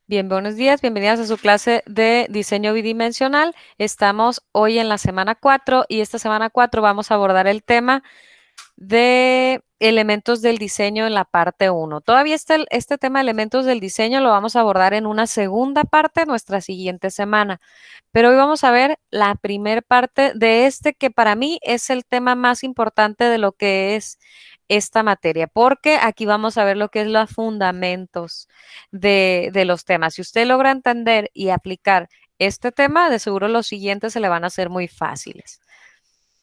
Bien, buenos días, bienvenidas a su clase de diseño bidimensional. Estamos hoy en la semana 4 y esta semana 4 vamos a abordar el tema de elementos del diseño en la parte 1. Todavía este tema de elementos del diseño lo vamos a abordar en una segunda parte nuestra siguiente semana, pero hoy vamos a ver la primer parte de este que para mí es el tema más importante de lo que es esta materia, porque aquí vamos a ver lo que es los fundamentos de los temas. Si usted logra entender y aplicar este tema, de seguro los siguientes se le van a hacer muy fáciles.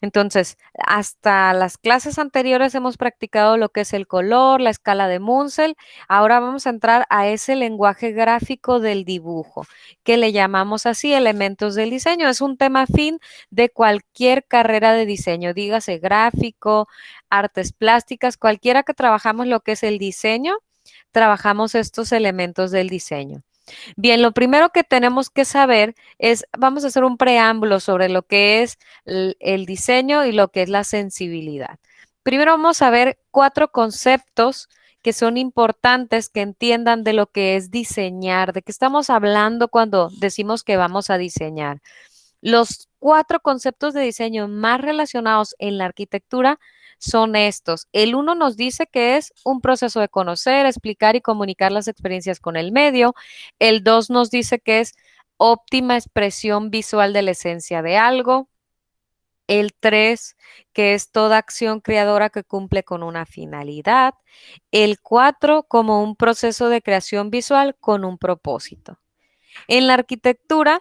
Entonces, hasta las clases anteriores hemos practicado lo que es el color, la escala de Munsell. Ahora vamos a entrar a ese lenguaje gráfico del dibujo, que le llamamos así elementos del diseño. Es un tema afín de cualquier carrera de diseño, dígase gráfico, artes plásticas, cualquiera que trabajamos lo que es el diseño, trabajamos estos elementos del diseño. Bien, lo primero que tenemos que saber es, vamos a hacer un preámbulo sobre lo que es el diseño y lo que es la sensibilidad. Primero vamos a ver 4 conceptos que son importantes que entiendan de lo que es diseñar, de qué estamos hablando cuando decimos que vamos a diseñar. Los 4 conceptos de diseño más relacionados en la arquitectura son estos. El uno nos dice que es un proceso de conocer, explicar y comunicar las experiencias con el medio. El 2 nos dice que es óptima expresión visual de la esencia de algo. El 3 que es toda acción creadora que cumple con una finalidad. El 4 como un proceso de creación visual con un propósito. En la arquitectura,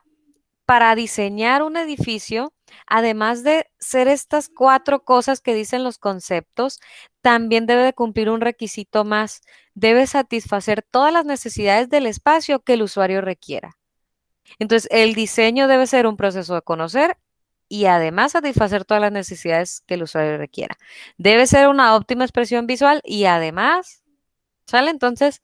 para diseñar un edificio, además de ser estas 4 cosas que dicen los conceptos, también debe de cumplir un requisito más. Debe satisfacer todas las necesidades del espacio que el usuario requiera. Entonces, el diseño debe ser un proceso de conocer y además satisfacer todas las necesidades que el usuario requiera. Debe ser una óptima expresión visual y además, ¿sale? Entonces,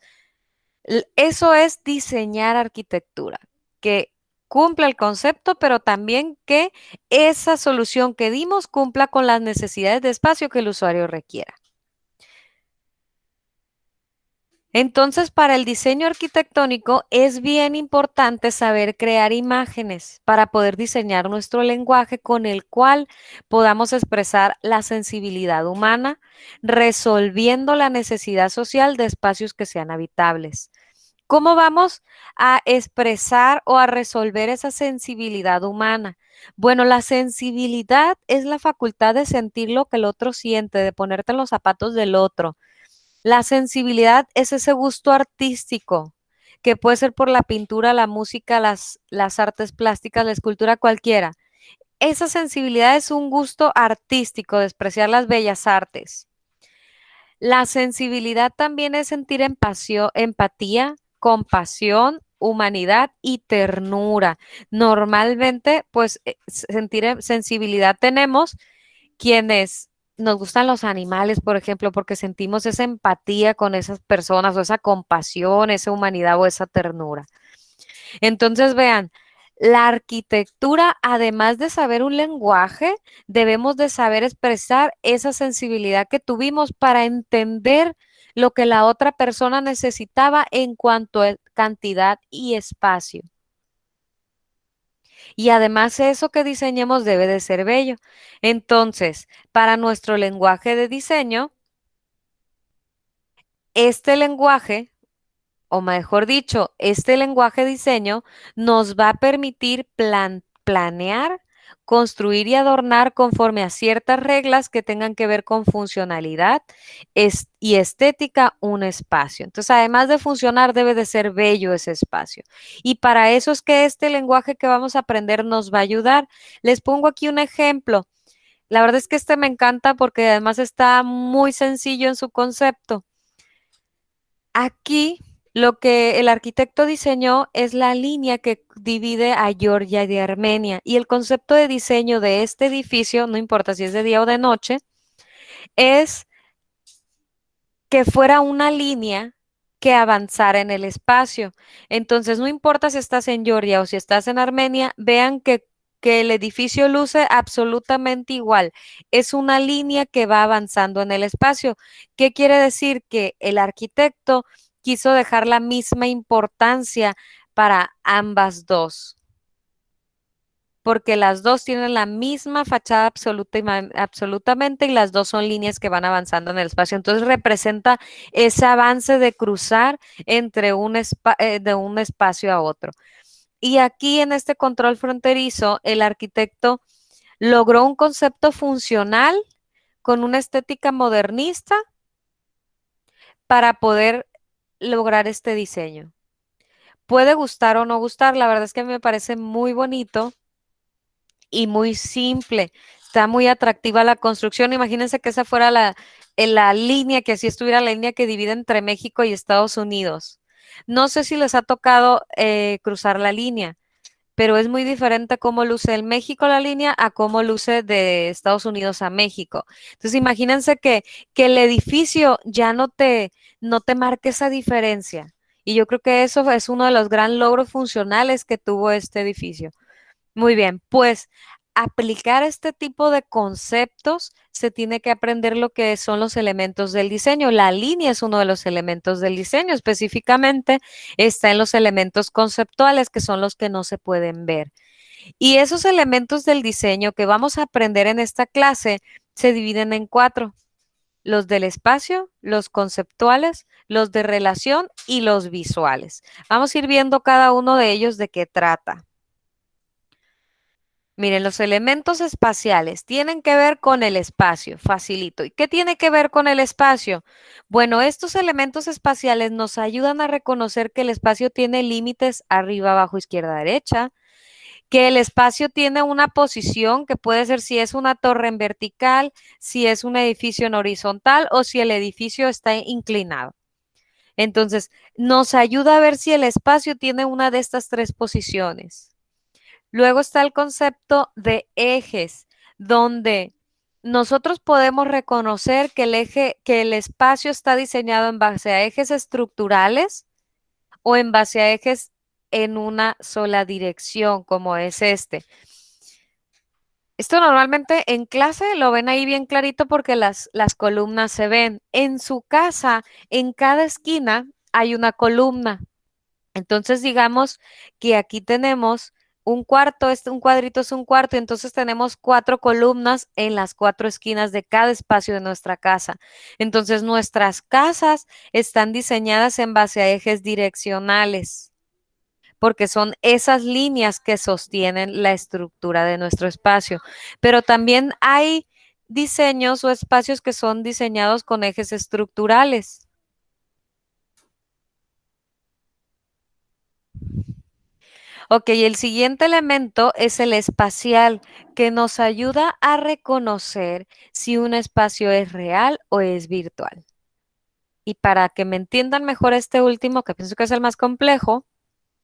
eso es diseñar arquitectura, que cumpla el concepto, pero también que esa solución que dimos cumpla con las necesidades de espacio que el usuario requiera. Entonces, para el diseño arquitectónico es bien importante saber crear imágenes para poder diseñar nuestro lenguaje con el cual podamos expresar la sensibilidad humana, resolviendo la necesidad social de espacios que sean habitables. ¿Cómo vamos a expresar o a resolver esa sensibilidad humana? Bueno, la sensibilidad es la facultad de sentir lo que el otro siente, de ponerte en los zapatos del otro. La sensibilidad es ese gusto artístico, que puede ser por la pintura, la música, las artes plásticas, la escultura, cualquiera. Esa sensibilidad es un gusto artístico de despreciar las bellas artes. La sensibilidad también es sentir empatía, compasión, humanidad y ternura. Normalmente, pues, sensibilidad tenemos quienes nos gustan los animales, por ejemplo, porque sentimos esa empatía con esas personas o esa compasión, esa humanidad o esa ternura. Entonces, vean, la arquitectura, además de saber un lenguaje, debemos de saber expresar esa sensibilidad que tuvimos para entender lo que la otra persona necesitaba en cuanto a cantidad y espacio. Y además eso que diseñemos debe de ser bello. Entonces, para nuestro lenguaje de diseño, este lenguaje, o mejor dicho, este lenguaje diseño nos va a permitir planear, construir y adornar conforme a ciertas reglas que tengan que ver con funcionalidad y estética un espacio. Entonces, además de funcionar, debe de ser bello ese espacio. Y para eso es que este lenguaje que vamos a aprender nos va a ayudar. Les pongo aquí un ejemplo. La verdad es que este me encanta porque además está muy sencillo en su concepto. Aquí lo que el arquitecto diseñó es la línea que divide a Georgia de Armenia y el concepto de diseño de este edificio, no importa si es de día o de noche, es que fuera una línea que avanzara en el espacio. Entonces, no importa si estás en Georgia o si estás en Armenia, vean que el edificio luce absolutamente igual. Es una línea que va avanzando en el espacio. ¿Qué quiere decir? Que el arquitecto quiso dejar la misma importancia para ambas dos, porque las dos tienen la misma fachada absolutamente y las dos son líneas que van avanzando en el espacio. Entonces representa ese avance de cruzar entre de un espacio a otro. Y aquí en este control fronterizo, el arquitecto logró un concepto funcional con una estética modernista para poder lograr este diseño. Puede gustar o no gustar, la verdad es que me parece muy bonito y muy simple. Está muy atractiva la construcción. Imagínense que esa fuera la línea, que así estuviera la línea que divide entre México y Estados Unidos. No sé si les ha tocado cruzar la línea, pero es muy diferente cómo luce en México la línea a cómo luce de Estados Unidos a México. Entonces imagínense que el edificio ya no te marque esa diferencia. Y yo creo que eso es uno de los gran logros funcionales que tuvo este edificio. Muy bien, pues aplicar este tipo de conceptos se tiene que aprender lo que son los elementos del diseño. La línea es uno de los elementos del diseño, específicamente está en los elementos conceptuales, que son los que no se pueden ver. Y esos elementos del diseño que vamos a aprender en esta clase se dividen en cuatro: los del espacio, los conceptuales, los de relación y los visuales. Vamos a ir viendo cada uno de ellos de qué trata. Miren, los elementos espaciales tienen que ver con el espacio, facilito. ¿Y qué tiene que ver con el espacio? Bueno, estos elementos espaciales nos ayudan a reconocer que el espacio tiene límites arriba, abajo, izquierda, derecha, que el espacio tiene una posición que puede ser si es una torre en vertical, si es un edificio en horizontal o si el edificio está inclinado. Entonces, nos ayuda a ver si el espacio tiene una de estas tres posiciones. Luego está el concepto de ejes, donde nosotros podemos reconocer que que el espacio está diseñado en base a ejes estructurales o en base a ejes en una sola dirección, como es este. Esto normalmente en clase lo ven ahí bien clarito porque las columnas se ven. En su casa, en cada esquina hay una columna. Entonces, digamos que aquí tenemos un cuarto, un cuadrito es un cuarto, entonces tenemos cuatro columnas en las cuatro esquinas de cada espacio de nuestra casa. Entonces, nuestras casas están diseñadas en base a ejes direccionales, porque son esas líneas que sostienen la estructura de nuestro espacio. Pero también hay diseños o espacios que son diseñados con ejes estructurales. Ok, el siguiente elemento es el espacial, que nos ayuda a reconocer si un espacio es real o es virtual. Y para que me entiendan mejor este último, que pienso que es el más complejo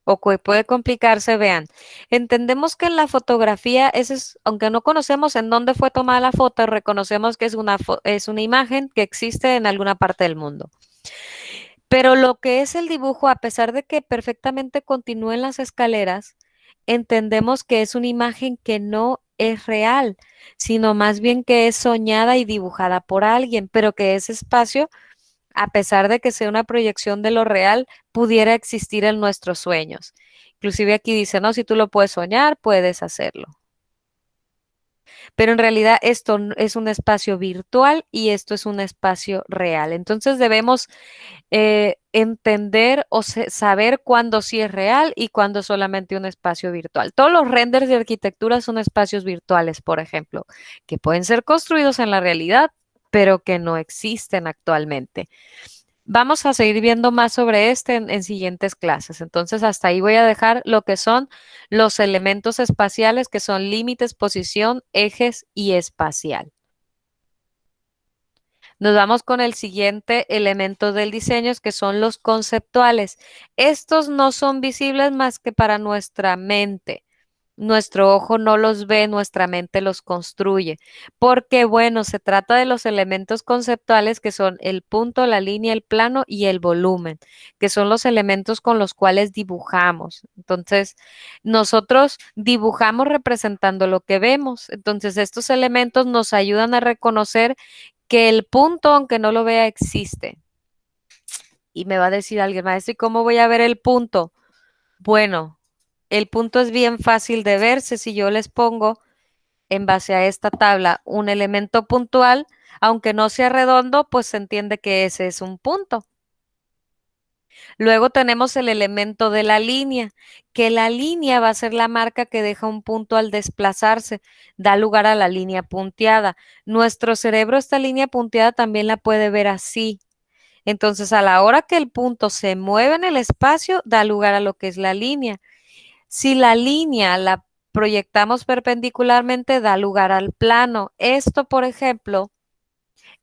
o que puede complicarse, vean, entendemos que en la fotografía, aunque no conocemos en dónde fue tomada la foto, reconocemos que es una imagen que existe en alguna parte del mundo. Pero lo que es el dibujo, a pesar de que perfectamente continúe en las escaleras, entendemos que es una imagen que no es real, sino más bien que es soñada y dibujada por alguien, pero que ese espacio, a pesar de que sea una proyección de lo real, pudiera existir en nuestros sueños. Inclusive aquí dice, no, si tú lo puedes soñar, puedes hacerlo. Pero en realidad esto es un espacio virtual y esto es un espacio real. Entonces debemos entender o saber cuándo sí es real y cuándo es solamente un espacio virtual. Todos los renders de arquitectura son espacios virtuales, por ejemplo, que pueden ser construidos en la realidad, pero que no existen actualmente. Vamos a seguir viendo más sobre este en siguientes clases. Entonces, hasta ahí voy a dejar lo que son los elementos espaciales, que son límites, posición, ejes y espacial. Nos vamos con el siguiente elemento del diseño, que son los conceptuales. Estos no son visibles más que para nuestra mente. Nuestro ojo no los ve, nuestra mente los construye. Porque, bueno, se trata de los elementos conceptuales que son el punto, la línea, el plano y el volumen, que son los elementos con los cuales dibujamos. Entonces, nosotros dibujamos representando lo que vemos. Entonces, estos elementos nos ayudan a reconocer que el punto, aunque no lo vea, existe. Y me va a decir alguien, maestro, ¿y cómo voy a ver el punto? Bueno, el punto es bien fácil de verse si yo les pongo en base a esta tabla un elemento puntual, aunque no sea redondo, pues se entiende que ese es un punto. Luego tenemos el elemento de la línea, que la línea va a ser la marca que deja un punto al desplazarse, da lugar a la línea punteada. Nuestro cerebro esta línea punteada también la puede ver así. Entonces, a la hora que el punto se mueve en el espacio, da lugar a lo que es la línea. Si la línea la proyectamos perpendicularmente, da lugar al plano. Esto, por ejemplo,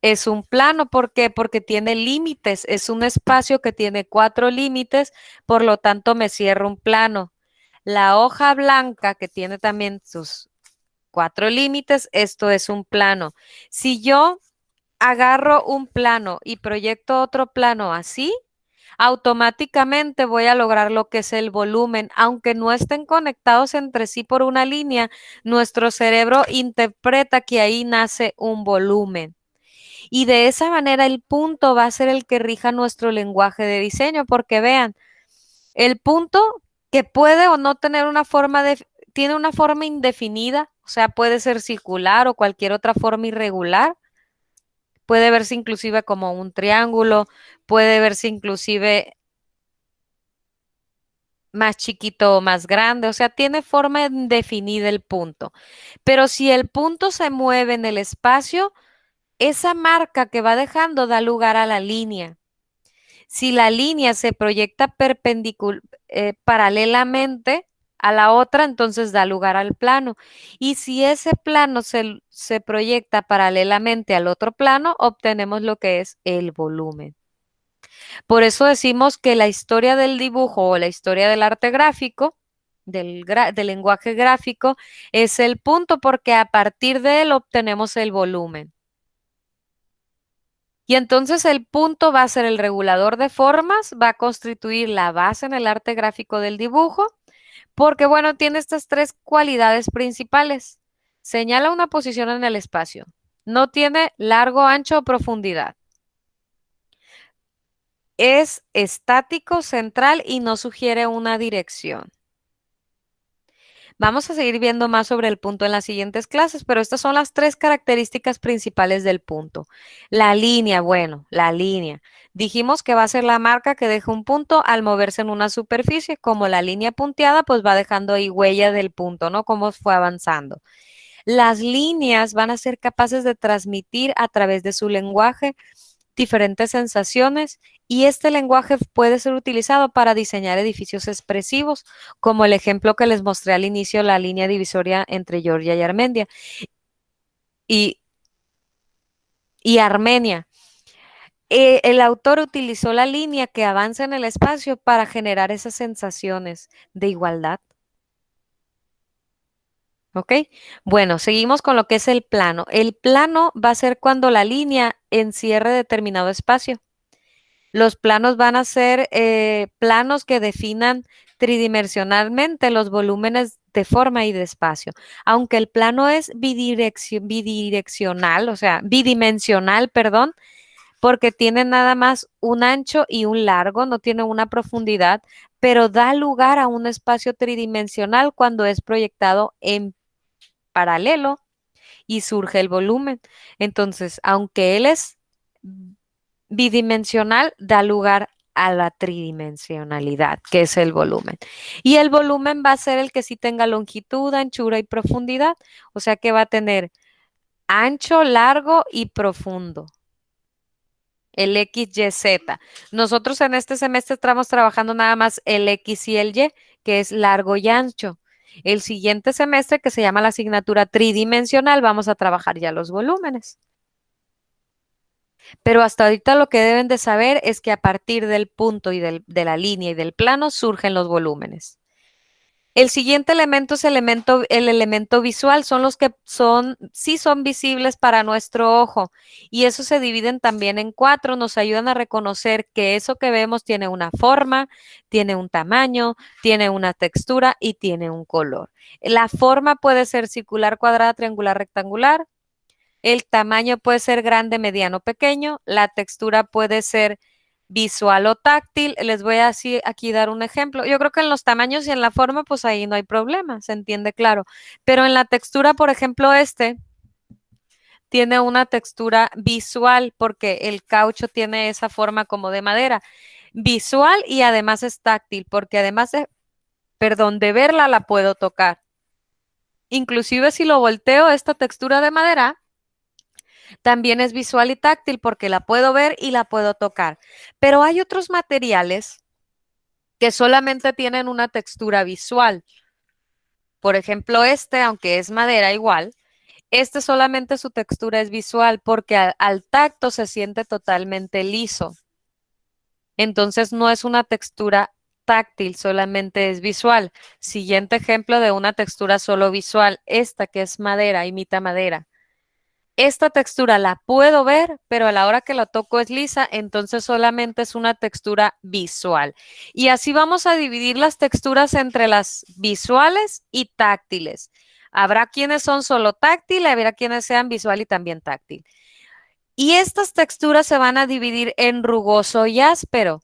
es un plano. ¿Por qué? Porque tiene límites. Es un espacio que tiene 4 límites, por lo tanto me cierra un plano. La hoja blanca, que tiene también sus 4 límites, esto es un plano. Si yo agarro un plano y proyecto otro plano así, automáticamente voy a lograr lo que es el volumen. Aunque no estén conectados entre sí por una línea, nuestro cerebro interpreta que ahí nace un volumen. Y de esa manera el punto va a ser el que rija nuestro lenguaje de diseño, porque vean, el punto que puede o no tener una forma tiene una forma indefinida, o sea, puede ser circular o cualquier otra forma irregular. Puede verse inclusive como un triángulo, puede verse inclusive más chiquito o más grande, o sea, tiene forma indefinida el punto. Pero si el punto se mueve en el espacio, esa marca que va dejando da lugar a la línea. Si la línea se proyecta paralelamente a la otra, entonces da lugar al plano. Y si ese plano se proyecta paralelamente al otro plano, obtenemos lo que es el volumen. Por eso decimos que la historia del dibujo o la historia del arte gráfico, del lenguaje gráfico, es el punto porque a partir de él obtenemos el volumen. Y entonces el punto va a ser el regulador de formas, va a constituir la base en el arte gráfico del dibujo, porque bueno, tiene estas 3 cualidades principales. Señala una posición en el espacio. No tiene largo, ancho o profundidad. Es estático, central y no sugiere una dirección. Vamos a seguir viendo más sobre el punto en las siguientes clases, pero estas son las 3 características principales del punto. La línea, bueno, la línea. Dijimos que va a ser la marca que deja un punto al moverse en una superficie, como la línea punteada, pues va dejando ahí huella del punto, ¿no? Cómo fue avanzando. Las líneas van a ser capaces de transmitir a través de su lenguaje diferentes sensaciones y este lenguaje puede ser utilizado para diseñar edificios expresivos, como el ejemplo que les mostré al inicio, la línea divisoria entre Georgia y Armenia. Y, y Armenia. El autor utilizó la línea que avanza en el espacio para generar esas sensaciones de igualdad. ¿Ok? Bueno, seguimos con lo que es el plano. El plano va a ser cuando la línea encierre determinado espacio. Los planos van a ser planos que definan tridimensionalmente los volúmenes de forma y de espacio. Aunque el plano es bidireccional, o sea, bidimensional, perdón, porque tiene nada más un ancho y un largo, no tiene una profundidad, pero da lugar a un espacio tridimensional cuando es proyectado en paralelo y surge el volumen. Entonces, aunque él es bidimensional, da lugar a la tridimensionalidad, que es el volumen. Y el volumen va a ser el que sí tenga longitud, anchura y profundidad, o sea que va a tener ancho, largo y profundo. El X, Y, Z. Nosotros en este semestre estamos trabajando nada más el X y el Y, que es largo y ancho. El siguiente semestre, que se llama la asignatura tridimensional, vamos a trabajar ya los volúmenes. Pero hasta ahorita lo que deben de saber es que a partir del punto y de la línea y del plano surgen los volúmenes. El siguiente elemento es el elemento visual, son los que sí son visibles para nuestro ojo y eso se dividen también en 4, nos ayudan a reconocer que eso que vemos tiene una forma, tiene un tamaño, tiene una textura y tiene un color. La forma puede ser circular, cuadrada, triangular, rectangular. El tamaño puede ser grande, mediano, pequeño. La textura puede ser visual o táctil. Les voy a así, aquí dar un ejemplo. Yo creo que en los tamaños y en la forma, pues ahí no hay problema, se entiende claro. Pero en la textura, por ejemplo, tiene una textura visual porque el caucho tiene esa forma como de madera. Visual y además es táctil porque además de verla la puedo tocar. Inclusive si lo volteo, esta textura de madera también es visual y táctil porque la puedo ver y la puedo tocar. Pero hay otros materiales que solamente tienen una textura visual. Por ejemplo, aunque es madera igual, solamente su textura es visual porque al tacto se siente totalmente liso. Entonces no es una textura táctil, solamente es visual. Siguiente ejemplo de una textura solo visual, esta que es madera, imita madera. Esta textura la puedo ver, pero a la hora que la toco es lisa, entonces solamente es una textura visual. Y así vamos a dividir las texturas entre las visuales y táctiles. Habrá quienes son solo táctil, habrá quienes sean visual y también táctil. Y estas texturas se van a dividir en rugoso y áspero.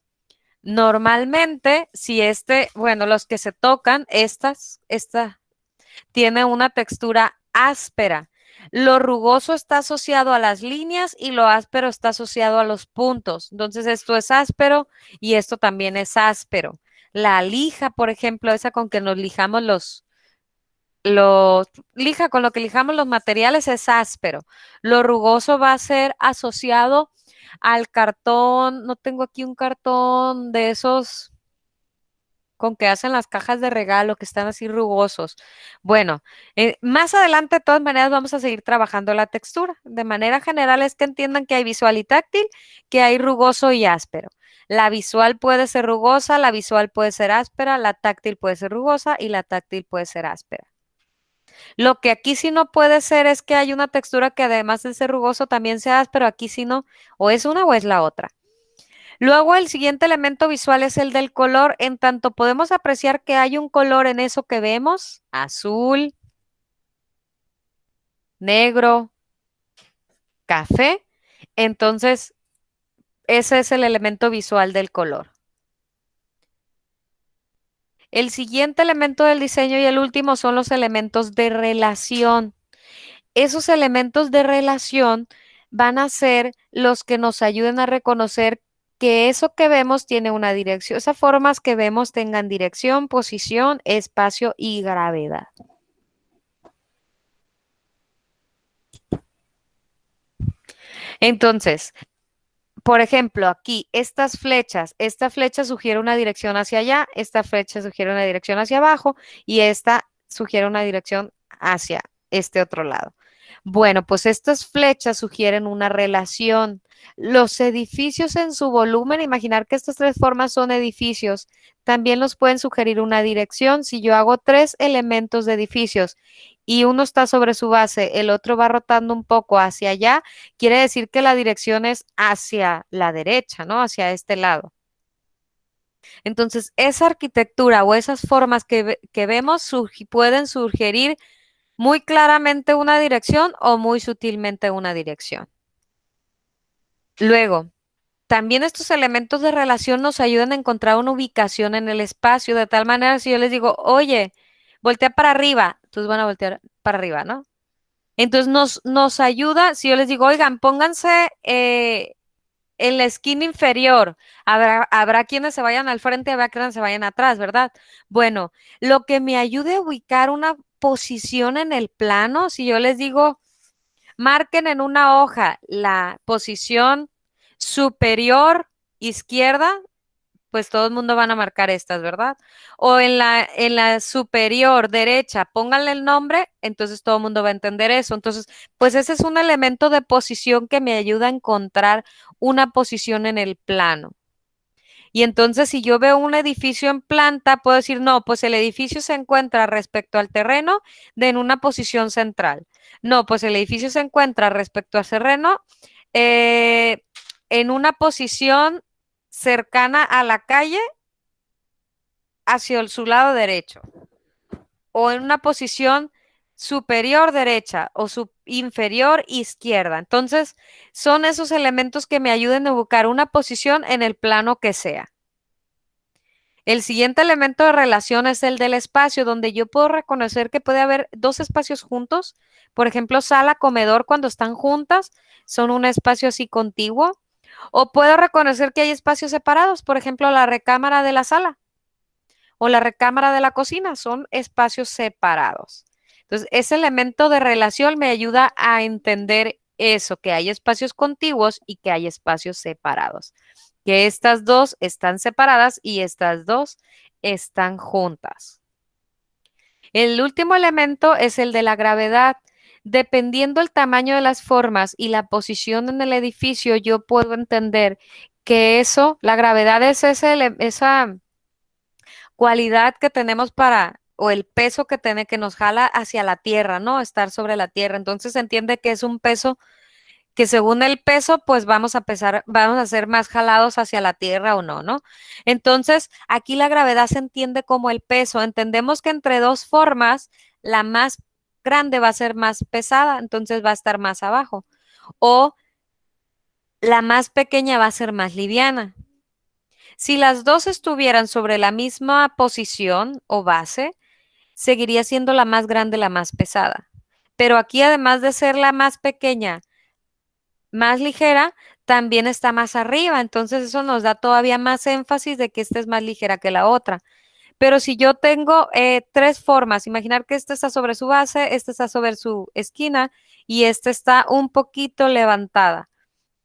Normalmente, si los que se tocan, esta tiene una textura áspera. Lo rugoso está asociado a las líneas y lo áspero está asociado a los puntos. Entonces, esto es áspero y esto también es áspero. La lija, por ejemplo, esa con que nos lijamos con lo que lijamos los materiales es áspero. Lo rugoso va a ser asociado al cartón. No tengo aquí un cartón de esos con que hacen las cajas de regalo que están así rugosos. Bueno, más adelante de todas maneras vamos a seguir trabajando la textura. De manera general es que entiendan que hay visual y táctil, que hay rugoso y áspero. La visual puede ser rugosa, la visual puede ser áspera, la táctil puede ser rugosa y la táctil puede ser áspera. Lo que aquí sí no puede ser es que hay una textura que además de ser rugoso también sea áspero, aquí sí no, o es una o es la otra. Luego el siguiente elemento visual es el del color, en tanto podemos apreciar que hay un color en eso que vemos, azul, negro, café, entonces ese es el elemento visual del color. El siguiente elemento del diseño y el último son los elementos de relación. Esos elementos de relación van a ser los que nos ayuden a reconocer que eso que vemos tiene una dirección, esas formas que vemos tengan dirección, posición, espacio y gravedad. Entonces, por ejemplo, aquí esta flecha sugiere una dirección hacia allá, esta flecha sugiere una dirección hacia abajo y esta sugiere una dirección hacia este otro lado. Bueno, pues estas flechas sugieren una relación. Los edificios en su volumen, imaginar que estas tres formas son edificios, también nos pueden sugerir una dirección. Si yo hago tres elementos de edificios y uno está sobre su base, el otro va rotando un poco hacia allá, quiere decir que la dirección es hacia la derecha, ¿no? Hacia este lado. Entonces, esa arquitectura o esas formas que vemos pueden sugerir muy claramente una dirección o muy sutilmente una dirección. Luego, también estos elementos de relación nos ayudan a encontrar una ubicación en el espacio, de tal manera si yo les digo, oye, voltea para arriba, entonces van a voltear para arriba, ¿no? Entonces nos ayuda, si yo les digo, oigan, pónganse en la esquina inferior, habrá quienes se vayan al frente, habrá quienes se vayan atrás, ¿verdad? Bueno, lo que me ayude a ubicar una posición en el plano, si yo les digo, marquen en una hoja la posición superior izquierda, pues todo el mundo van a marcar estas, ¿verdad? O en la superior derecha, pónganle el nombre, entonces todo el mundo va a entender eso. Entonces, pues ese es un elemento de posición que me ayuda a encontrar una posición en el plano. Y entonces, si yo veo un edificio en planta, puedo decir, no, pues el edificio se encuentra respecto al terreno en una posición central. No, pues el edificio se encuentra respecto al terreno eh, en una posición cercana a la calle hacia su lado derecho o en una posición superior derecha o inferior izquierda. Entonces, son esos elementos que me ayuden a buscar una posición en el plano que sea. El siguiente elemento de relación es el del espacio, donde yo puedo reconocer que puede haber dos espacios juntos. Por ejemplo, sala, comedor, cuando están juntas, son un espacio así contiguo. O puedo reconocer que hay espacios separados, por ejemplo, la recámara de la sala o la recámara de la cocina, son espacios separados. Entonces, ese elemento de relación me ayuda a entender eso, que hay espacios contiguos y que hay espacios separados, que estas dos están separadas y estas dos están juntas. El último elemento es el de la gravedad. Dependiendo el tamaño de las formas y la posición en el edificio, yo puedo entender que eso, la gravedad es esa cualidad que tenemos para, o el peso que tiene, que nos jala hacia la tierra, ¿no? Estar sobre la tierra. Entonces se entiende que es un peso que según el peso, pues vamos a pesar, vamos a ser más jalados hacia la tierra o no, ¿no? Entonces, aquí la gravedad se entiende como el peso. Entendemos que entre dos formas, la más grande va a ser más pesada, entonces va a estar más abajo. O la más pequeña va a ser más liviana. Si las dos estuvieran sobre la misma posición o base, seguiría siendo la más grande la más pesada. Pero aquí, además de ser la más pequeña, más ligera, también está más arriba. Entonces eso nos da todavía más énfasis de que esta es más ligera que la otra. Pero si yo tengo tres formas, imaginar que esta está sobre su base, esta está sobre su esquina y esta está un poquito levantada.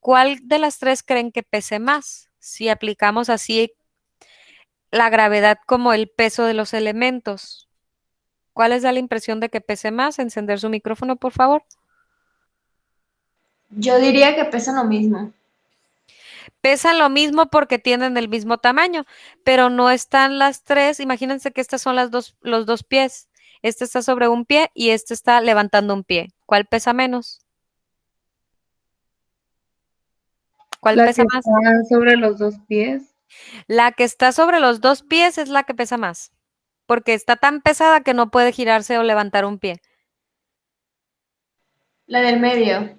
¿Cuál de las tres creen que pese más? Si aplicamos así la gravedad como el peso de los elementos. ¿Cuál les da la impresión de que pese más? Encender su micrófono, por favor. Yo diría que pesan lo mismo. Pesan lo mismo porque tienen el mismo tamaño, pero no están las tres. Imagínense que estas son los dos pies. Este está sobre un pie y este está levantando un pie. ¿Cuál pesa menos? ¿Cuál La que pesa más? está sobre los dos pies. La que está sobre los dos pies es la que pesa más, porque está tan pesada que no puede girarse o levantar un pie. La del medio.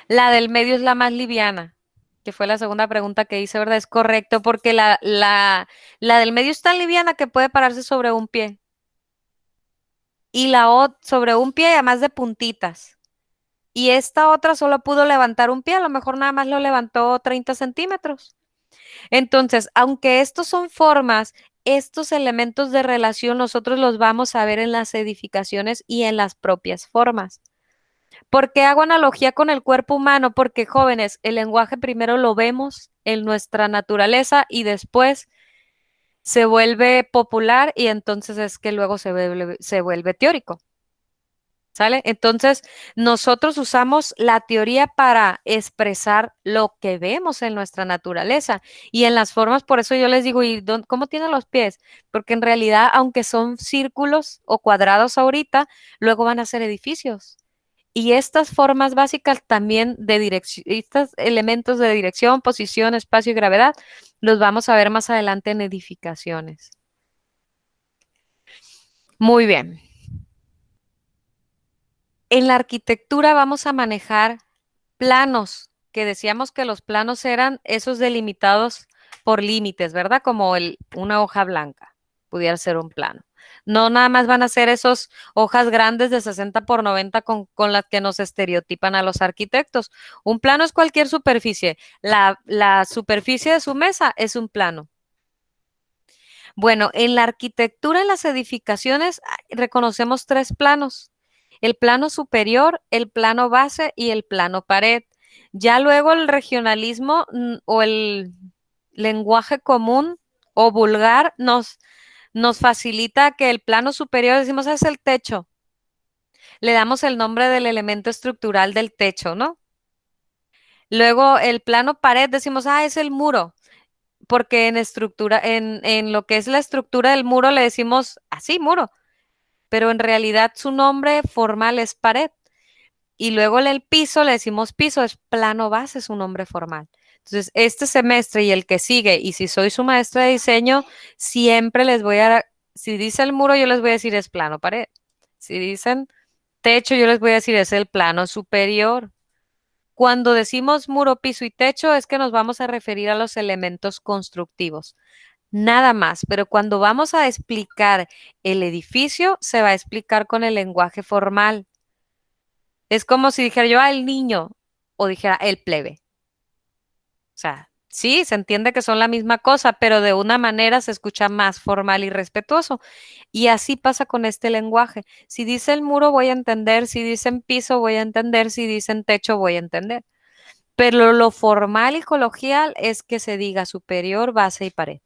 La del medio es la más liviana, que fue la segunda pregunta que hice, ¿verdad? Es correcto, porque la del medio es tan liviana que puede pararse sobre un pie. Y sobre un pie, además de puntitas. Y esta otra solo pudo levantar un pie, a lo mejor nada más lo levantó 30 centímetros. Entonces, aunque estos son formas, estos elementos de relación nosotros los vamos a ver en las edificaciones y en las propias formas. ¿Por qué hago analogía con el cuerpo humano? Porque jóvenes, el lenguaje primero lo vemos en nuestra naturaleza y después se vuelve popular y entonces es que luego se vuelve teórico. ¿Sale? Entonces, nosotros usamos la teoría para expresar lo que vemos en nuestra naturaleza y en las formas, por eso yo les digo, ¿y cómo tienen los pies? Porque en realidad, aunque son círculos o cuadrados ahorita, luego van a ser edificios. Y estas formas básicas también de dirección, estos elementos de dirección, posición, espacio y gravedad, los vamos a ver más adelante en edificaciones. Muy bien. En la arquitectura vamos a manejar planos, que decíamos que los planos eran esos delimitados por límites, ¿verdad? Como una hoja blanca, pudiera ser un plano. No nada más van a ser esas hojas grandes de 60 por 90 con las que nos estereotipan a los arquitectos. Un plano es cualquier superficie. La superficie de su mesa es un plano. Bueno, en la arquitectura, en las edificaciones, reconocemos tres planos: el plano superior, el plano base y el plano pared. Ya luego el regionalismo o el lenguaje común o vulgar nos facilita que el plano superior, decimos, es el techo. Le damos el nombre del elemento estructural del techo, ¿no? Luego el plano pared, decimos, es el muro, porque en lo que es la estructura del muro le decimos así, muro, pero en realidad su nombre formal es pared. Y luego en el piso le decimos piso, es plano base, es un nombre formal. Entonces, este semestre y el que sigue, y si soy su maestra de diseño, siempre les voy a, si dice el muro, yo les voy a decir es plano pared. Si dicen Techo, yo les voy a decir, es el plano superior. Cuando decimos muro, piso y techo, es que nos vamos a referir a los elementos constructivos. Nada más, pero cuando vamos a explicar el edificio, se va a explicar con el lenguaje formal. Es como si dijera yo, el niño o dijera el plebe. O sea, sí, se entiende que son la misma cosa, pero de una manera se escucha más formal y respetuoso. Y así pasa con este lenguaje. Si dice el muro, voy a entender. Si dicen piso, voy a entender. Si dicen techo, voy a entender. Pero lo formal y coloquial es que se diga superior, base y pared.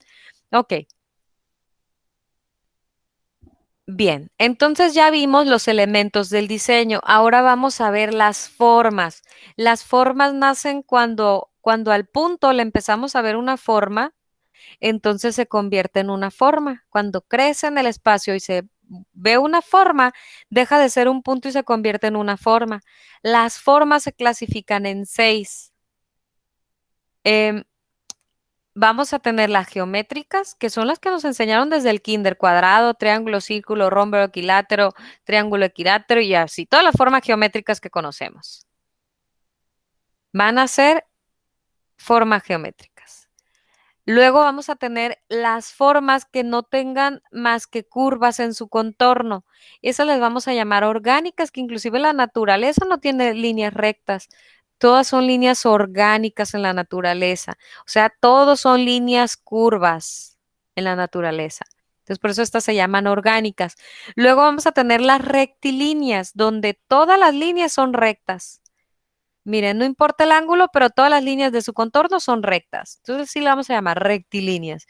Ok, bien. Entonces ya vimos los elementos del diseño. Ahora vamos a ver las formas. Las formas nacen cuando al punto le empezamos a ver una forma, entonces se convierte en una forma. Cuando crece en el espacio y se ve una forma, deja de ser un punto y se convierte en una forma. Las formas se clasifican en 6. Em, Vamos a tener las geométricas, que son las que nos enseñaron desde el kinder: cuadrado, triángulo, círculo, rombo, equilátero, triángulo equilátero y así, todas las formas geométricas que conocemos. Van a ser formas geométricas. Luego vamos a tener las formas que no tengan más que curvas en su contorno. Esas les vamos a llamar orgánicas, que inclusive la naturaleza no tiene líneas rectas. Todas son líneas orgánicas en la naturaleza. O sea, todos son líneas curvas en la naturaleza. Entonces, por eso estas se llaman orgánicas. Luego vamos a tener las rectilíneas, donde todas las líneas son rectas. Miren, no importa el ángulo, pero todas las líneas de su contorno son rectas. Entonces sí la vamos a llamar rectilíneas.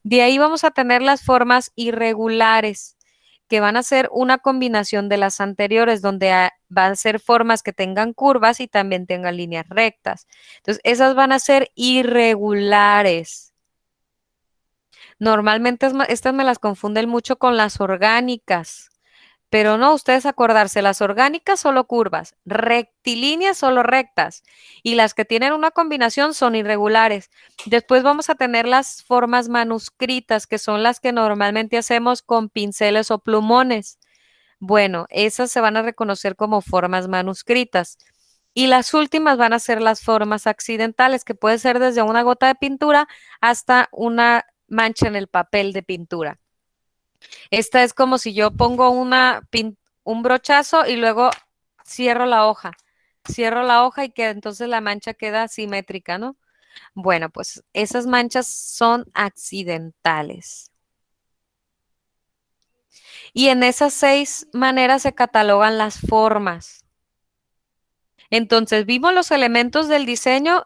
De ahí vamos a tener las formas irregulares, que van a ser una combinación de las anteriores, donde van a ser formas que tengan curvas y también tengan líneas rectas. Entonces, esas van a ser irregulares. Normalmente estas me las confunden mucho con las orgánicas. Pero no, ustedes acordarse, las orgánicas solo curvas, rectilíneas solo rectas y las que tienen una combinación son irregulares. Después vamos a tener las formas manuscritas, que son las que normalmente hacemos con pinceles o plumones. Bueno, esas se van a reconocer como formas manuscritas. Y las últimas van a ser las formas accidentales, que puede ser desde una gota de pintura hasta una mancha en el papel de pintura. Esta es como si yo pongo un brochazo y luego cierro la hoja. Cierro la hoja y que entonces la mancha queda simétrica, ¿no? Bueno, pues esas manchas son accidentales. Y en esas 6 maneras se catalogan las formas. Entonces, vimos los elementos del diseño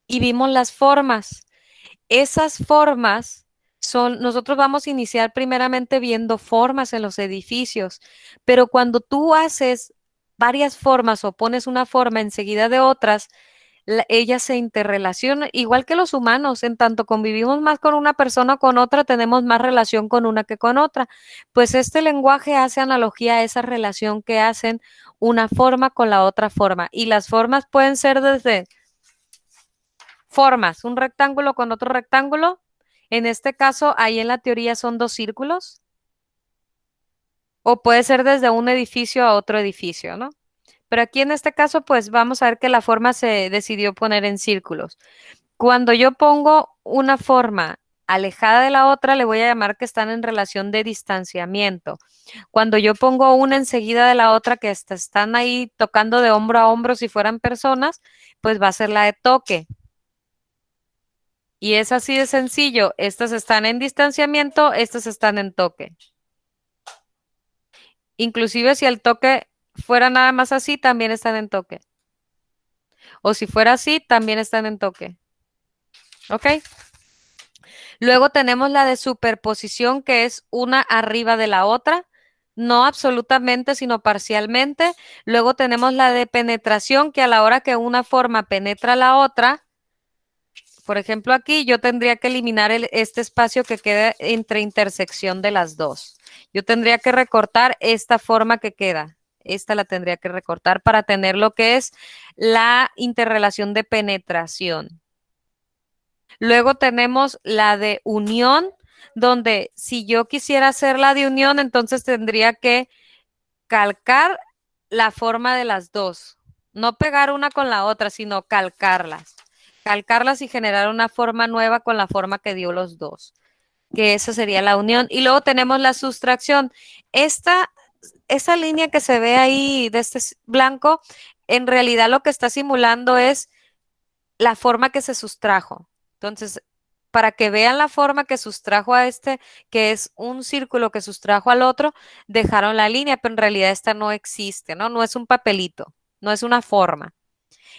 y vimos las formas. Esas formas nosotros vamos a iniciar primeramente viendo formas en los edificios, pero cuando tú haces varias formas o pones una forma enseguida de otras, ellas se interrelacionan, igual que los humanos, en tanto convivimos más con una persona o con otra, tenemos más relación con una que con otra. Pues este lenguaje hace analogía a esa relación que hacen una forma con la otra forma. Y las formas pueden ser desde formas, un rectángulo con otro rectángulo. En este caso, ahí en la teoría son 2 círculos. O puede ser desde un edificio a otro edificio, ¿no? Pero aquí en este caso, pues vamos a ver que la forma se decidió poner en círculos. Cuando yo pongo una forma alejada de la otra, le voy a llamar que están en relación de distanciamiento. Cuando yo pongo una enseguida de la otra, que están ahí tocando de hombro a hombro si fueran personas, pues va a ser la de toque. Y es así de sencillo. Estas están en distanciamiento, estas están en toque. Inclusive si el toque fuera nada más así, también están en toque. O si fuera así, también están en toque. ¿Ok? Luego tenemos la de superposición, que es una arriba de la otra. No absolutamente, sino parcialmente. Luego tenemos la de penetración, que a la hora que una forma penetra la otra, por ejemplo, aquí yo tendría que eliminar este espacio que queda entre intersección de las dos. Yo tendría que recortar esta forma que queda. Esta la tendría que recortar para tener lo que es la interrelación de penetración. Luego tenemos la de unión, donde si yo quisiera hacer la de unión, entonces tendría que calcar la forma de las dos. No pegar una con la otra, sino calcarlas. Calcarlas y generar una forma nueva con la forma que dio los dos. Que esa sería la unión. Y luego tenemos la sustracción. Esa línea que se ve ahí de este blanco, en realidad lo que está simulando es la forma que se sustrajo. Entonces, para que vean la forma que sustrajo a este, que es un círculo que sustrajo al otro, dejaron la línea, pero en realidad esta no existe, ¿no? No es un papelito, no es una forma.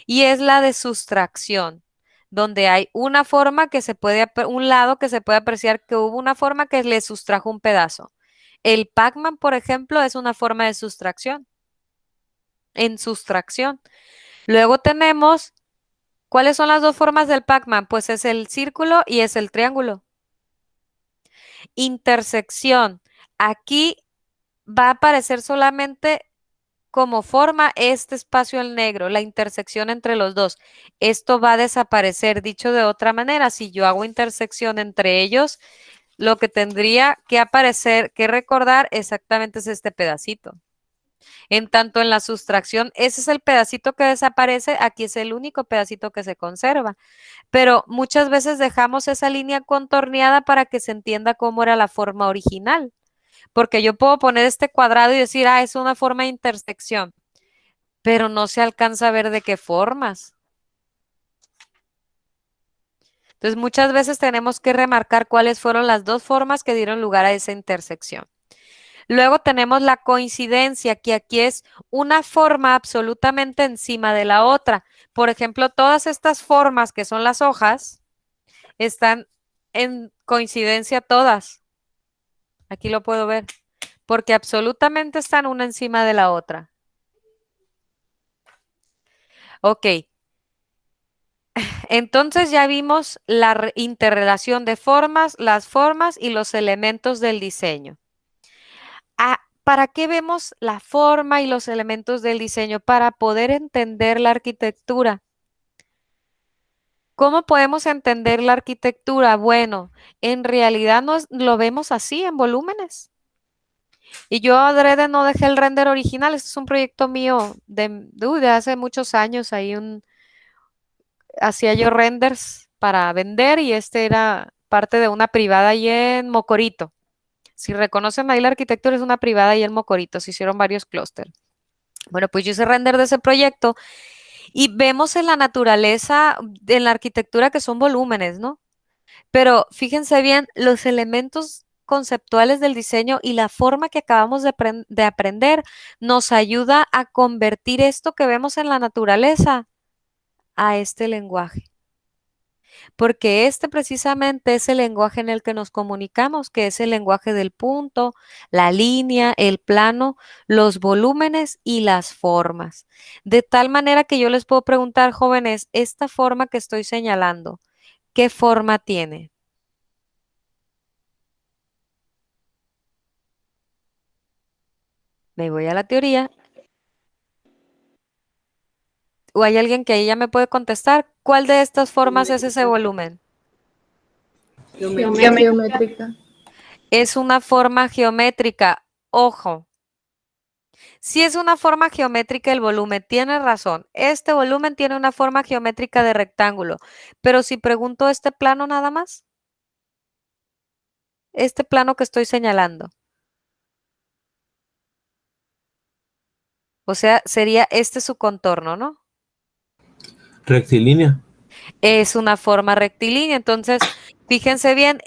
Y es la de sustracción, donde hay una forma que se puede, un lado que se puede apreciar que hubo una forma que le sustrajo un pedazo. El Pac-Man, por ejemplo, es una forma de sustracción, en sustracción. Luego tenemos, ¿cuáles son las dos formas del Pac-Man? Pues es el círculo y es el triángulo. Intersección. Aquí va a aparecer solamente como forma este espacio en negro, la intersección entre los dos. Esto va a desaparecer. Dicho de otra manera, si yo hago intersección entre ellos, lo que tendría que aparecer, que recordar exactamente es este pedacito. En tanto en la sustracción, ese es el pedacito que desaparece, aquí es el único pedacito que se conserva. Pero muchas veces dejamos esa línea contorneada para que se entienda cómo era la forma original. Porque yo puedo poner este cuadrado y decir, es una forma de intersección, pero no se alcanza a ver de qué formas. Entonces, muchas veces tenemos que remarcar cuáles fueron las dos formas que dieron lugar a esa intersección. Luego tenemos la coincidencia, que aquí es una forma absolutamente encima de la otra. Por ejemplo, todas estas formas que son las hojas están en coincidencia todas. Aquí lo puedo ver, porque absolutamente están una encima de la otra. Ok. Entonces ya vimos la interrelación de formas, las formas y los elementos del diseño. ¿Para qué vemos la forma y los elementos del diseño? Para poder entender la arquitectura. ¿Cómo podemos entender la arquitectura? Bueno, en realidad lo vemos así en volúmenes. Y yo adrede no dejé el render original. Este es un proyecto mío de hace muchos años. Hacía yo renders para vender y este era parte de una privada ahí en Mocorito. Si reconocen ahí la arquitectura, es una privada ahí en Mocorito. Se hicieron varios clústeres. Bueno, pues yo hice render de ese proyecto y vemos en la naturaleza, en la arquitectura, que son volúmenes, ¿no? Pero fíjense bien, los elementos conceptuales del diseño y la forma que acabamos de aprender nos ayuda a convertir esto que vemos en la naturaleza a este lenguaje. Porque este precisamente es el lenguaje en el que nos comunicamos, que es el lenguaje del punto, la línea, el plano, los volúmenes y las formas. De tal manera que yo les puedo preguntar, jóvenes, esta forma que estoy señalando, ¿qué forma tiene? Me voy a la teoría. ¿O hay alguien que ahí ya me puede contestar? ¿Cuál de estas formas es ese volumen? Geométrica. Es una forma geométrica. Ojo. Si es una forma geométrica el volumen, tiene razón. Este volumen tiene una forma geométrica de rectángulo. Pero si pregunto este plano nada más, este plano que estoy señalando. O sea, sería este su contorno, ¿no? Rectilínea. Es una forma rectilínea. Entonces, fíjense bien,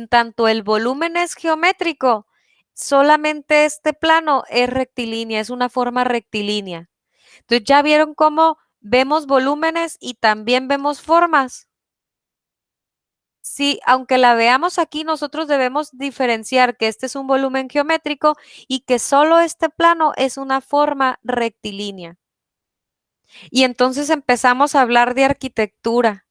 tanto el volumen es geométrico, solamente este plano es rectilínea, es una forma rectilínea. Entonces, ¿ya vieron cómo vemos volúmenes y también vemos formas? Sí, aunque la veamos aquí, nosotros debemos diferenciar que este es un volumen geométrico y que solo este plano es una forma rectilínea. Y entonces empezamos a hablar de arquitectura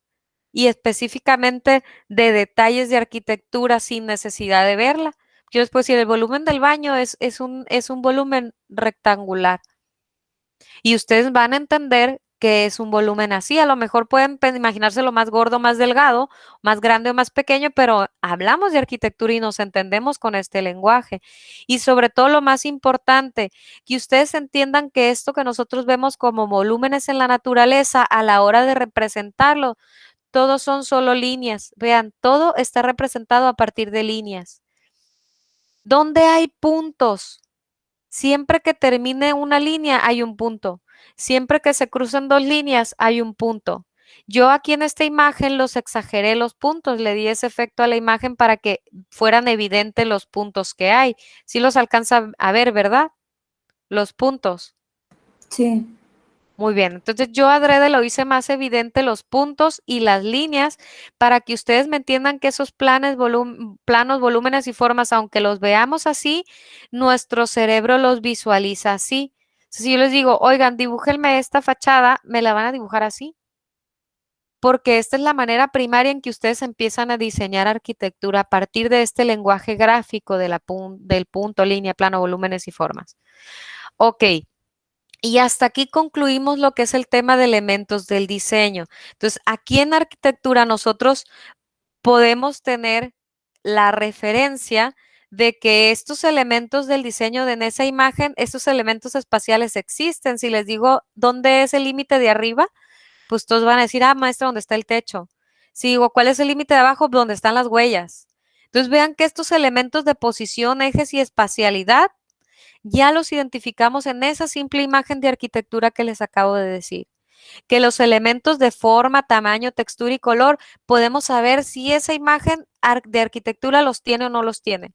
y específicamente de detalles de arquitectura sin necesidad de verla. Yo les puedo decir, el volumen del baño es un volumen rectangular. Y ustedes van a entender que es un volumen así. A lo mejor pueden imaginárselo más gordo, más delgado, más grande o más pequeño, pero hablamos de arquitectura y nos entendemos con este lenguaje. Y sobre todo lo más importante, que ustedes entiendan que esto que nosotros vemos como volúmenes en la naturaleza, a la hora de representarlo, todos son solo líneas. Vean, todo está representado a partir de líneas. ¿Dónde hay puntos? Siempre que termine una línea hay un punto. Siempre que se cruzan dos líneas hay un punto. Yo aquí en esta imagen los exageré los puntos, le di ese efecto a la imagen para que fueran evidentes los puntos que hay. Sí los alcanza a ver, ¿verdad? Los puntos. Sí. Muy bien, entonces yo adrede lo hice más evidente los puntos y las líneas para que ustedes me entiendan que esos planos, volúmenes y formas, aunque los veamos así, nuestro cerebro los visualiza así. Si yo les digo, oigan, dibújenme esta fachada, me la van a dibujar así. Porque esta es la manera primaria en que ustedes empiezan a diseñar arquitectura a partir de este lenguaje gráfico de del punto, línea, plano, volúmenes y formas. Ok. Y hasta aquí concluimos lo que es el tema de elementos del diseño. Entonces, aquí en arquitectura nosotros podemos tener la referencia de que estos elementos del diseño en esa imagen, estos elementos espaciales existen. Si les digo dónde es el límite de arriba, pues todos van a decir, ah, maestra, ¿dónde está el techo? Si digo, ¿cuál es el límite de abajo? ¿Dónde están las huellas? Entonces, vean que estos elementos de posición, ejes y espacialidad ya los identificamos en esa simple imagen de arquitectura que les acabo de decir. Que los elementos de forma, tamaño, textura y color, podemos saber si esa imagen de arquitectura los tiene o no los tiene.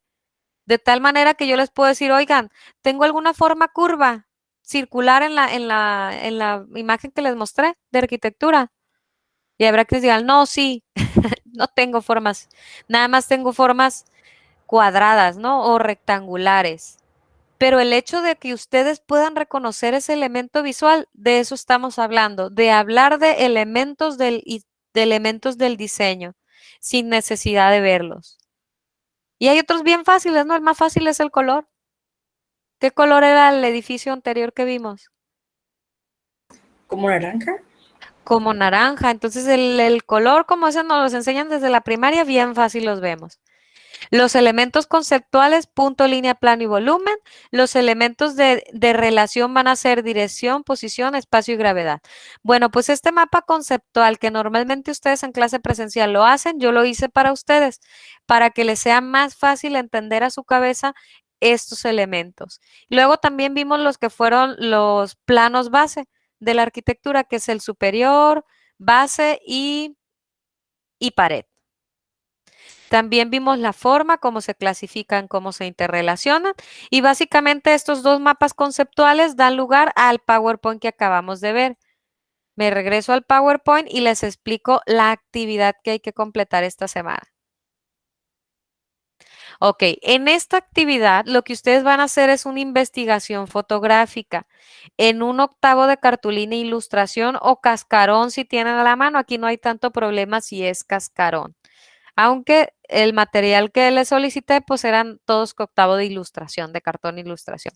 De tal manera que yo les puedo decir, oigan, ¿tengo alguna forma curva circular en la imagen que les mostré de arquitectura? Y habrá que digan, no, sí, no tengo formas, nada más tengo formas cuadradas, ¿no? O rectangulares. Pero el hecho de que ustedes puedan reconocer ese elemento visual, de eso estamos hablando, de hablar de elementos del diseño, sin necesidad de verlos. Y hay otros bien fáciles, ¿no? El más fácil es el color. ¿Qué color era el edificio anterior que vimos? ¿Como naranja? Como naranja. Entonces el color, como ese nos los enseñan desde la primaria, bien fácil los vemos. Los elementos conceptuales, punto, línea, plano y volumen. Los elementos de relación van a ser dirección, posición, espacio y gravedad. Bueno, pues este mapa conceptual que normalmente ustedes en clase presencial lo hacen, yo lo hice para ustedes, para que les sea más fácil entender a su cabeza estos elementos. Luego también vimos los que fueron los planos base de la arquitectura, que es el superior, base y pared. También vimos la forma, cómo se clasifican, cómo se interrelacionan y básicamente estos dos mapas conceptuales dan lugar al PowerPoint que acabamos de ver. Me regreso al PowerPoint y les explico la actividad que hay que completar esta semana. Ok, en esta actividad lo que ustedes van a hacer es una investigación fotográfica en un octavo de cartulina e ilustración o cascarón si tienen a la mano. Aquí no hay tanto problema si es cascarón. Aunque el material que les solicité, pues eran todos octavo de ilustración, de cartón ilustración.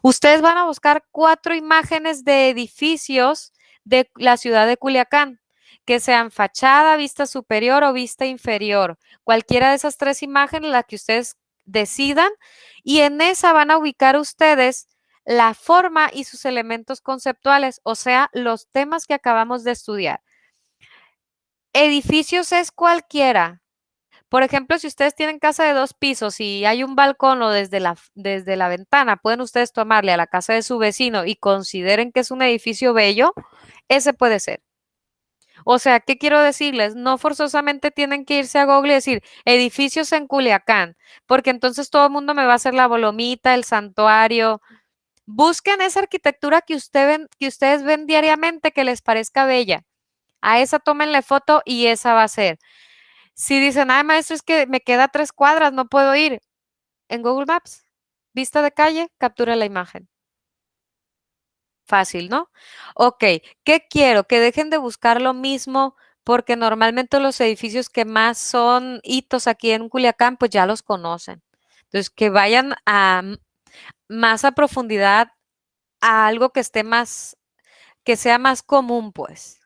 Ustedes van a buscar 4 imágenes de edificios de la ciudad de Culiacán, que sean fachada, vista superior o vista inferior. Cualquiera de esas 3 imágenes, la que ustedes decidan, y en esa van a ubicar ustedes la forma y sus elementos conceptuales, o sea, los temas que acabamos de estudiar. Edificios es cualquiera. Por ejemplo, si ustedes tienen casa de 2 pisos y hay un balcón o desde la ventana, pueden ustedes tomarle a la casa de su vecino y consideren que es un edificio bello, ese puede ser. O sea, ¿qué quiero decirles? No forzosamente tienen que irse a Google y decir edificios en Culiacán, porque entonces todo el mundo me va a hacer la bolomita, el santuario. Busquen esa arquitectura que ustedes ven diariamente que les parezca bella. A esa tómenle foto y esa va a ser. Si dicen, ay, maestro, es que me queda 3 cuadras, no puedo ir. En Google Maps, vista de calle, captura la imagen. Fácil, ¿no? Ok, ¿qué quiero? Que dejen de buscar lo mismo porque normalmente los edificios que más son hitos aquí en Culiacán, pues ya los conocen. Entonces, que vayan más a profundidad a algo que esté más que sea más común, pues.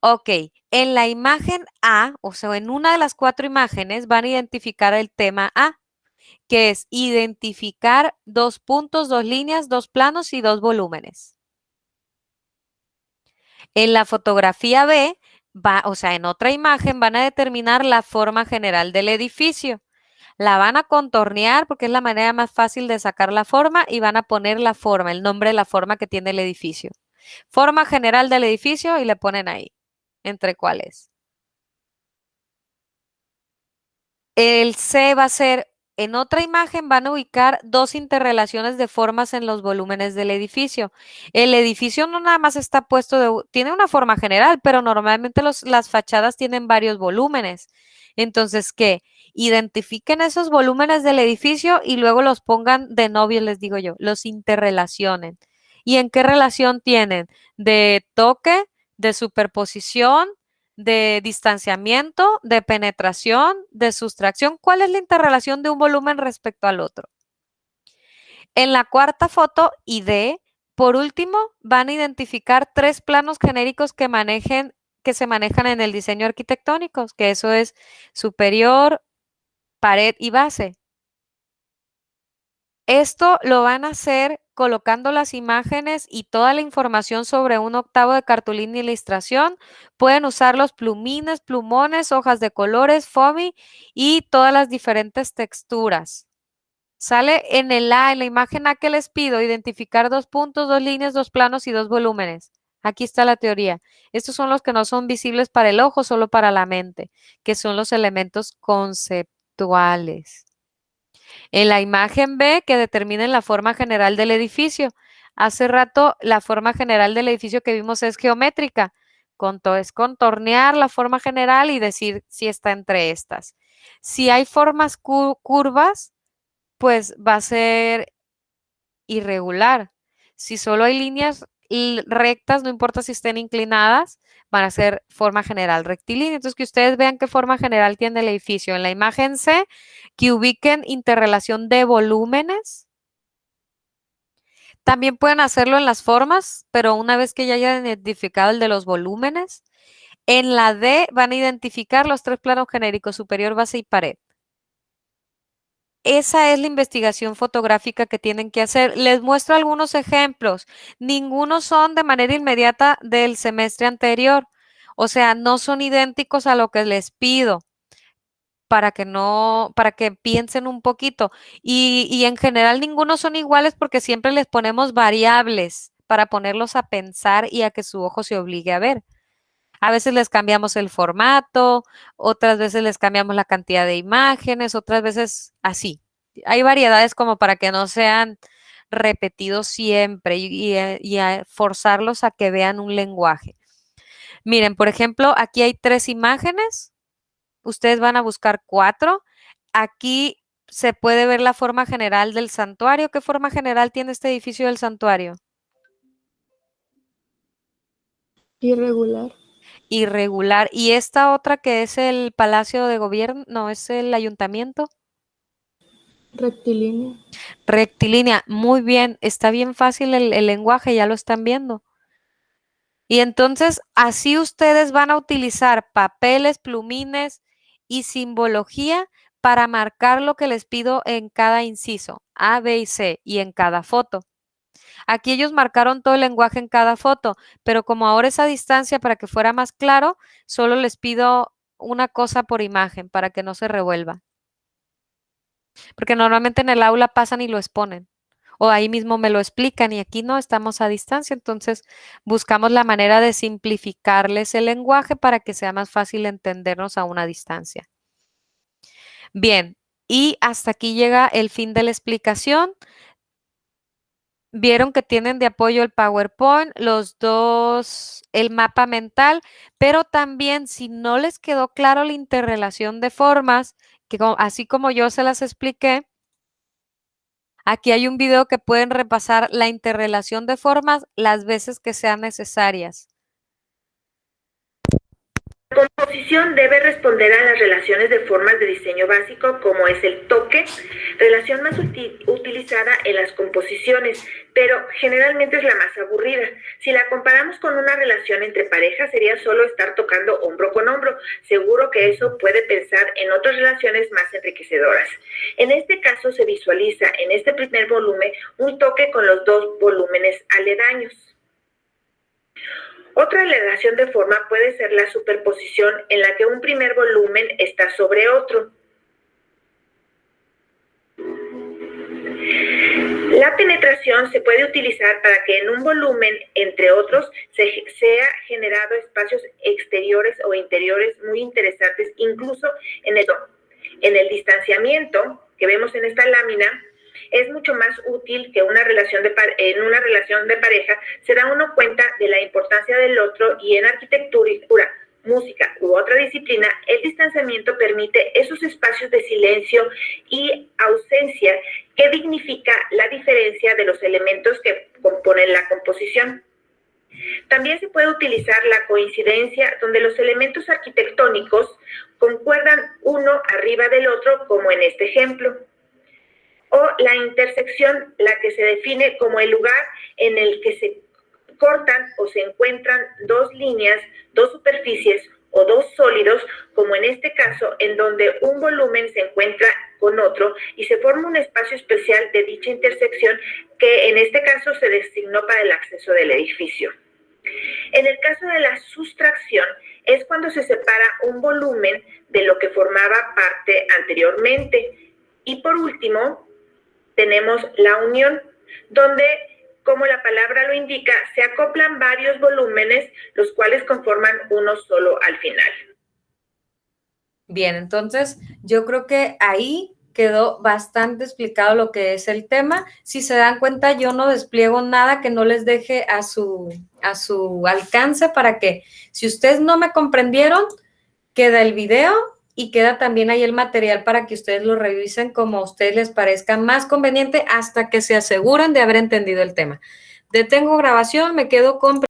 Ok, en la imagen A, o sea, en una de las 4 imágenes van a identificar el tema A, que es identificar 2 puntos, 2 líneas, 2 planos y 2 volúmenes. En la fotografía B, o sea, en otra imagen van a determinar la forma general del edificio. La van a contornear porque es la manera más fácil de sacar la forma y van a poner la forma, el nombre de la forma que tiene el edificio. Forma general del edificio y le ponen ahí, entre cuáles. El C va a ser, en otra imagen van a ubicar 2 interrelaciones de formas en los volúmenes del edificio. El edificio no nada más está puesto tiene una forma general, pero normalmente las fachadas tienen varios volúmenes. Entonces, ¿qué? Identifiquen esos volúmenes del edificio y luego los pongan de novio, les digo yo, los interrelacionen. ¿Y en qué relación tienen? De toque, de superposición, de distanciamiento, de penetración, de sustracción. ¿Cuál es la interrelación de un volumen respecto al otro? En la cuarta foto y D, por último, van a identificar 3 planos genéricos que se manejan en el diseño arquitectónico, que eso es superior, pared y base. Esto lo van a hacer colocando las imágenes y toda la información sobre un octavo de cartulina y ilustración. Pueden usar los plumines, plumones, hojas de colores, foamy y todas las diferentes texturas. Sale en el A, en la imagen A que les pido, identificar 2 puntos, 2 líneas, 2 planos y 2 volúmenes. Aquí está la teoría. Estos son los que no son visibles para el ojo, solo para la mente, que son los elementos conceptuales. En la imagen B, que determinen la forma general del edificio. Hace rato la forma general del edificio que vimos es geométrica. Es contornear la forma general y decir si está entre estas. Si hay formas curvas, pues va a ser irregular. Si solo hay líneas rectas, no importa si estén inclinadas, van a ser forma general rectilínea. Entonces, que ustedes vean qué forma general tiene el edificio. En la imagen C, que ubiquen interrelación de volúmenes. También pueden hacerlo en las formas, pero una vez que ya hayan identificado el de los volúmenes. En la D van a identificar los 3 planos genéricos, superior, base y pared. Esa es la investigación fotográfica que tienen que hacer. Les muestro algunos ejemplos. Ninguno son de manera inmediata del semestre anterior. O sea, no son idénticos a lo que les pido para que piensen un poquito. Y en general ninguno son iguales porque siempre les ponemos variables para ponerlos a pensar y a que su ojo se obligue a ver. A veces les cambiamos el formato, otras veces les cambiamos la cantidad de imágenes, otras veces así. Hay variedades como para que no sean repetidos siempre y forzarlos a que vean un lenguaje. Miren, por ejemplo, aquí hay 3 imágenes. Ustedes van a buscar 4. Aquí se puede ver la forma general del santuario. ¿Qué forma general tiene este edificio del santuario? Irregular. Irregular. ¿Y esta otra que es el Palacio de Gobierno? No, es el ayuntamiento. Rectilínea. Rectilínea. Muy bien. Está bien fácil el lenguaje, ya lo están viendo. Y entonces así ustedes van a utilizar papeles, plumines y simbología para marcar lo que les pido en cada inciso, A, B y C, y en cada foto. Aquí ellos marcaron todo el lenguaje en cada foto, pero como ahora es a distancia para que fuera más claro, solo les pido una cosa por imagen para que no se revuelva. Porque normalmente en el aula pasan y lo exponen. O ahí mismo me lo explican y aquí no, estamos a distancia. Entonces buscamos la manera de simplificarles el lenguaje para que sea más fácil entendernos a una distancia. Bien, y hasta aquí llega el fin de la explicación. Vieron que tienen de apoyo el PowerPoint, los dos, el mapa mental, pero también si no les quedó claro la interrelación de formas, que así como yo se las expliqué, aquí hay un video que pueden repasar la interrelación de formas las veces que sean necesarias. La composición debe responder a las relaciones de formas de diseño básico, como es el toque, relación más utilizada en las composiciones, pero generalmente es la más aburrida. Si la comparamos con una relación entre parejas, sería solo estar tocando hombro con hombro. Seguro que eso puede pensar en otras relaciones más enriquecedoras. En este caso se visualiza en este primer volumen un toque con los dos volúmenes aledaños. Otra relación de forma puede ser la superposición, en la que un primer volumen está sobre otro. La penetración se puede utilizar para que en un volumen, entre otros, sea generado espacios exteriores o interiores muy interesantes, incluso en el distanciamiento que vemos en esta lámina. Es mucho más útil que en una relación de pareja. Se da uno cuenta de la importancia del otro, y en arquitectura, música u otra disciplina, el distanciamiento permite esos espacios de silencio y ausencia que dignifica la diferencia de los elementos que componen la composición. También se puede utilizar la coincidencia, donde los elementos arquitectónicos concuerdan uno arriba del otro, como en este ejemplo. O la intersección, la que se define como el lugar en el que se cortan o se encuentran dos líneas, dos superficies o dos sólidos, como en este caso, en donde un volumen se encuentra con otro y se forma un espacio especial de dicha intersección, que en este caso se designó para el acceso del edificio. En el caso de la sustracción, es cuando se separa un volumen de lo que formaba parte anteriormente. Y por último, tenemos la unión, donde, como la palabra lo indica, se acoplan varios volúmenes, los cuales conforman uno solo al final. Bien, entonces yo creo que ahí quedó bastante explicado lo que es el tema. Si se dan cuenta, yo no despliego nada que no les deje a su alcance, para que, si ustedes no me comprendieron, queda el video y queda también ahí el material para que ustedes lo revisen como a ustedes les parezca más conveniente, hasta que se aseguren de haber entendido el tema. Detengo grabación, me quedo con